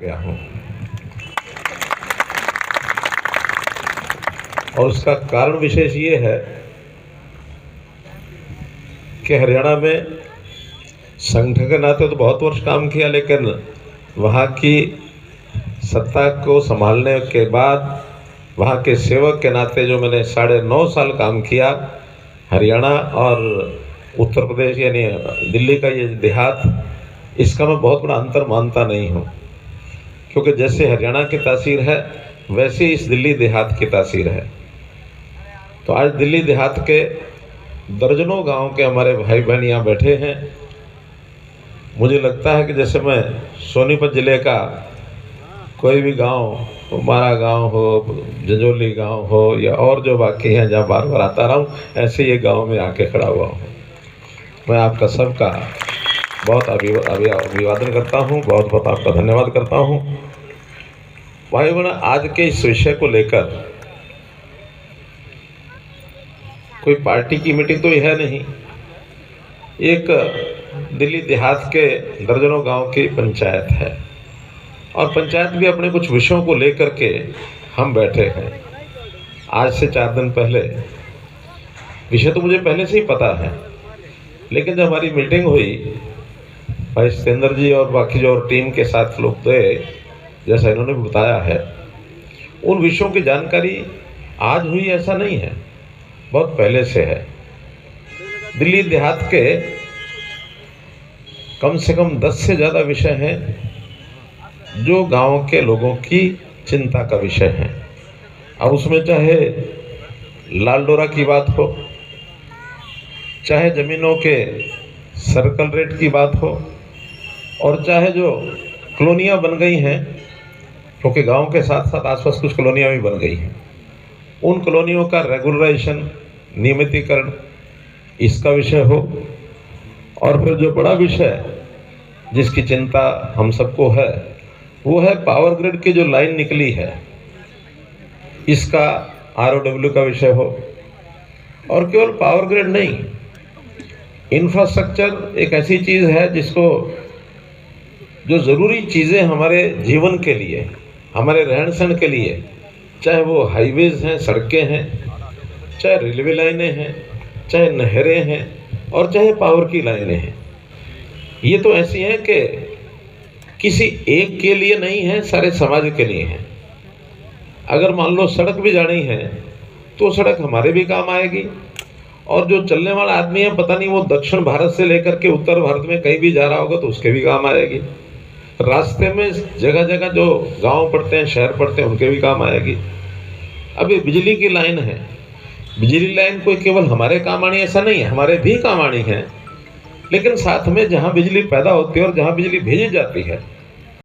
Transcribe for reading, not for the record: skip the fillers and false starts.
गया हूँ और उसका कारण विशेष ये है कि हरियाणा में संगठन के नाते तो बहुत वर्ष काम किया, लेकिन वहाँ की सत्ता को संभालने के बाद वहाँ के सेवक के नाते जो मैंने 9.5 साल काम किया, हरियाणा और उत्तर प्रदेश यानी दिल्ली का ये देहात, इसका मैं बहुत बड़ा अंतर मानता नहीं हूँ, क्योंकि जैसे हरियाणा की तासीर है वैसे इस दिल्ली देहात की तासीर है। तो आज दिल्ली देहात के दर्जनों गांव के हमारे भाई बहन यहाँ बैठे हैं। मुझे लगता है कि जैसे मैं सोनीपत ज़िले का कोई भी गांव, हमारा गांव हो, जंजौली गांव हो या और जो बाकी हैं जहाँ बार बार आता रहा हूँ, ऐसे ये गांव में आके खड़ा हुआ हूँ। मैं आपका सबका बहुत अभिवादन करता हूँ, बहुत बहुत आपका धन्यवाद करता हूँ। भाई बहन, आज के इस विषय को लेकर कोई पार्टी की मीटिंग तो यह नहीं, एक दिल्ली देहात के दर्जनों गांव की पंचायत है और पंचायत भी अपने कुछ विषयों को लेकर के हम बैठे हैं। आज से 4 दिन पहले, विषय तो मुझे पहले से ही पता है, लेकिन जब हमारी मीटिंग हुई भाई सतेंद्र जी और बाकी जो और टीम के साथ लोग थे, जैसा इन्होंने बताया है, उन विषयों की जानकारी आज हुई ऐसा नहीं है, बहुत पहले से है। दिल्ली देहात के कम से कम 10 से ज़्यादा विषय हैं जो गांव के लोगों की चिंता का विषय है। अब उसमें चाहे लाल डोरा की बात हो, चाहे ज़मीनों के सर्कल रेट की बात हो, और चाहे जो कॉलोनियाँ बन गई हैं, क्योंकि गांव के साथ साथ आसपास कुछ कॉलोनियाँ भी बन गई हैं, उन कॉलोनियों का रेगुलराइजेशन, नियमितीकरण, इसका विषय हो। और फिर जो बड़ा विषय जिसकी चिंता हम सबको है, वो है पावर ग्रिड की जो लाइन निकली है, इसका ROW का विषय हो। और केवल पावर ग्रिड नहीं, इंफ्रास्ट्रक्चर एक ऐसी चीज़ है जिसको, जो ज़रूरी चीज़ें हमारे जीवन के लिए, हमारे रहन सहन के लिए, चाहे वो हाईवेज़ हैं, सड़कें हैं, चाहे रेलवे लाइनें हैं, चाहे नहरें हैं, और चाहे पावर की लाइनें हैं, ये तो ऐसी हैं कि किसी एक के लिए नहीं है, सारे समाज के लिए हैं। अगर मान लो सड़क भी जानी है तो सड़क हमारे भी काम आएगी, और जो चलने वाला आदमी है, पता नहीं वो दक्षिण भारत से लेकर के उत्तर भारत में कहीं भी जा रहा होगा तो उसके भी काम आएगी। रास्ते में जगह जगह जो गांव पड़ते हैं, शहर पड़ते हैं, उनके भी काम आएगी। अब ये बिजली की लाइन है, बिजली लाइन कोई केवल हमारे काम आनी ऐसा नहीं है, हमारे भी काम आनी है, लेकिन साथ में जहाँ बिजली पैदा होती है और जहाँ बिजली भेजी जाती है,